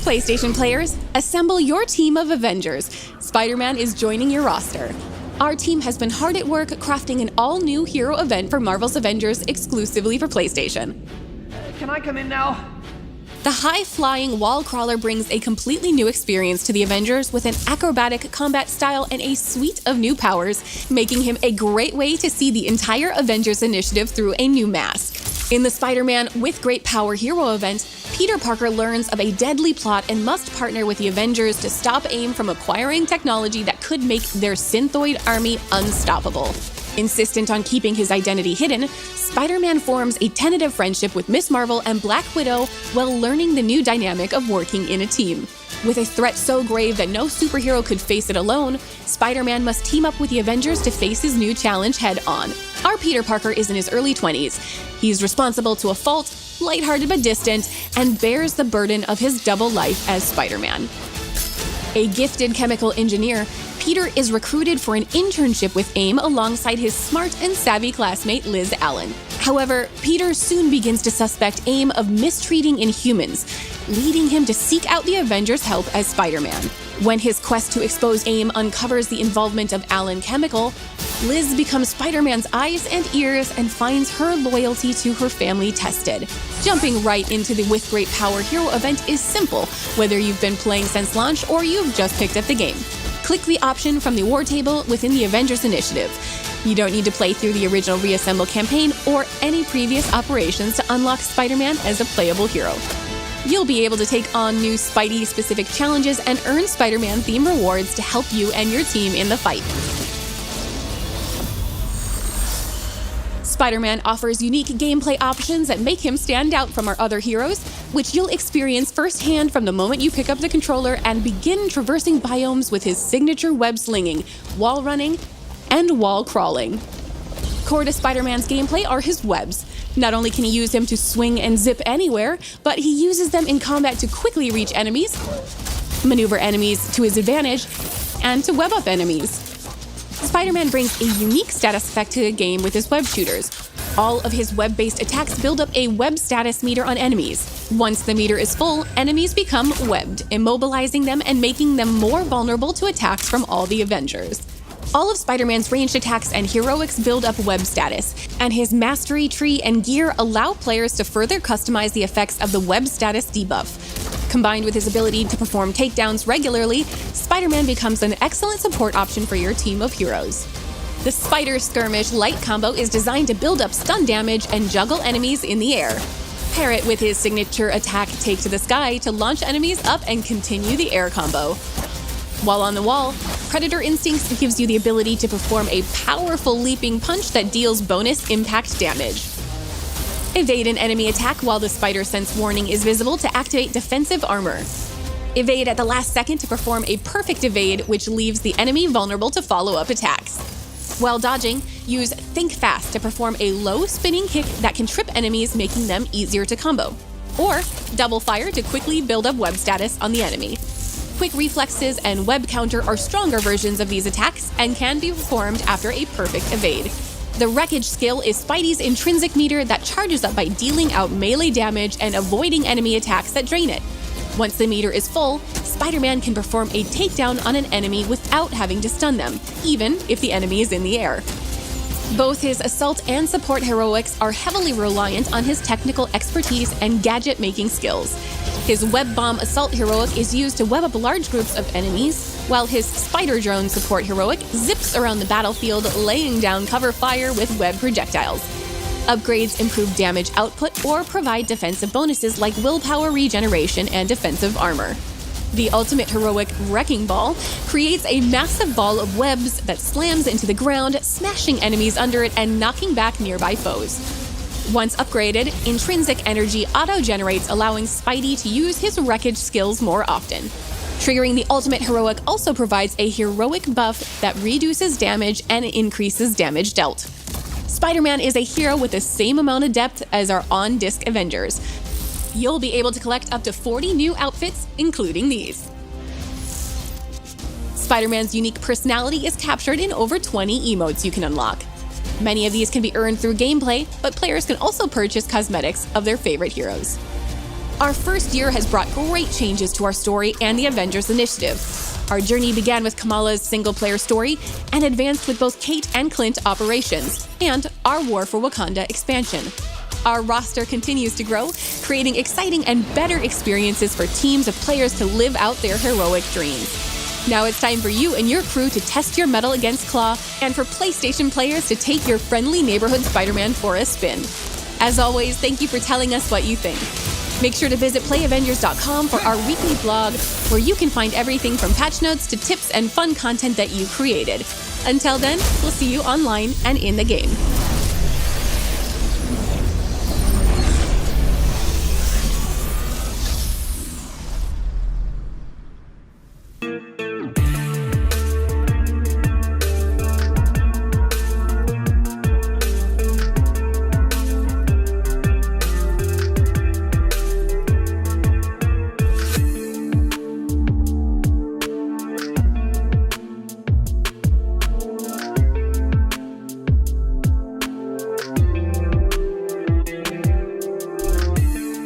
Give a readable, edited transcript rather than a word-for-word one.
PlayStation players, assemble your team of Avengers. Spider-Man is joining your roster. Our team has been hard at work crafting an all-new hero event for Marvel's Avengers exclusively for PlayStation. Can I come in now? The high-flying wall crawler brings a completely new experience to the Avengers with an acrobatic combat style and a suite of new powers, making him a great way to see the entire Avengers initiative through a new mask. In the Spider-Man with Great Power Hero event, Peter Parker learns of a deadly plot and must partner with the Avengers to stop AIM from acquiring technology that could make their synthoid army unstoppable. Insistent on keeping his identity hidden, Spider-Man forms a tentative friendship with Miss Marvel and Black Widow while learning the new dynamic of working in a team. With a threat so grave that no superhero could face it alone, Spider-Man must team up with the Avengers to face his new challenge head-on. Our Peter Parker is in his early 20s. He's responsible to a fault, lighthearted but distant, and bears the burden of his double life as Spider-Man. A gifted chemical engineer, Peter is recruited for an internship with AIM alongside his smart and savvy classmate Liz Allen. However, Peter soon begins to suspect AIM of mistreating Inhumans, leading him to seek out the Avengers' help as Spider-Man. When his quest to expose AIM uncovers the involvement of Allen Chemical, Liz becomes Spider-Man's eyes and ears and finds her loyalty to her family tested. Jumping right into the With Great Power Hero event is simple, whether you've been playing since launch or you've just picked up the game. Click the option from the WarTable within the Avengers initiative. You don't need to play through the original Reassemble campaign or any previous operations to unlock Spider-Man as a playable hero. You'll be able to take on new Spidey-specific challenges and earn Spider-Man-themed rewards to help you and your team in the fight. Spider-Man offers unique gameplay options that make him stand out from our other heroes, which you'll experience firsthand from the moment you pick up the controller and begin traversing biomes with his signature web slinging, wall running, and wall crawling. Core to Spider-Man's gameplay are his webs. Not only can he use them to swing and zip anywhere, but he uses them in combat to quickly reach enemies, maneuver enemies to his advantage, and to web up enemies. Spider-Man brings a unique status effect to the game with his web shooters. All of his web-based attacks build up a web status meter on enemies. Once the meter is full, enemies become webbed, immobilizing them and making them more vulnerable to attacks from all the Avengers. All of Spider-Man's ranged attacks and heroics build up web status, and his mastery tree and gear allow players to further customize the effects of the web status debuff. Combined with his ability to perform takedowns regularly, Spider-Man becomes an excellent support option for your team of heroes. The Spider Skirmish light combo is designed to build up stun damage and juggle enemies in the air. Pair it with his signature attack Take to the Sky to launch enemies up and continue the air combo. While on the wall, Predator Instincts gives you the ability to perform a powerful leaping punch that deals bonus impact damage. Evade an enemy attack while the Spider Sense warning is visible to activate defensive armor. Evade at the last second to perform a perfect evade, which leaves the enemy vulnerable to follow-up attacks. While dodging, use Think Fast to perform a low spinning kick that can trip enemies, making them easier to combo. Or Double Fire to quickly build up web status on the enemy. Quick reflexes and web counter are stronger versions of these attacks and can be performed after a perfect evade. The Wreckage skill is Spidey's intrinsic meter that charges up by dealing out melee damage and avoiding enemy attacks that drain it. Once the meter is full, Spider-Man can perform a takedown on an enemy without having to stun them, even if the enemy is in the air. Both his assault and support heroics are heavily reliant on his technical expertise and gadget-making skills. His Web Bomb assault heroic is used to web up large groups of enemies, while his Spider Drone support heroic zips around the battlefield, laying down cover fire with web projectiles. Upgrades improve damage output or provide defensive bonuses like willpower regeneration and defensive armor. The ultimate heroic Wrecking Ball creates a massive ball of webs that slams into the ground, smashing enemies under it and knocking back nearby foes. Once upgraded, Intrinsic Energy auto-generates, allowing Spidey to use his wreckage skills more often. Triggering the ultimate heroic also provides a heroic buff that reduces damage and increases damage dealt. Spider-Man is a hero with the same amount of depth as our on-disc Avengers. You'll be able to collect up to 40 new outfits, including these. Spider-Man's unique personality is captured in over 20 emotes you can unlock. Many of these can be earned through gameplay, but players can also purchase cosmetics of their favorite heroes. Our first year has brought great changes to our story and the Avengers initiative. Our journey began with Kamala's single-player story and advanced with both Kate and Clint operations, and our War for Wakanda expansion. Our roster continues to grow, creating exciting and better experiences for teams of players to live out their heroic dreams. Now it's time for you and your crew to test your mettle against Claw, and for PlayStation players to take your friendly neighborhood Spider-Man for a spin. As always, thank you for telling us what you think. Make sure to visit playavengers.com for our weekly blog, where you can find everything from patch notes to tips and fun content that you created. Until then, we'll see you online and in the game.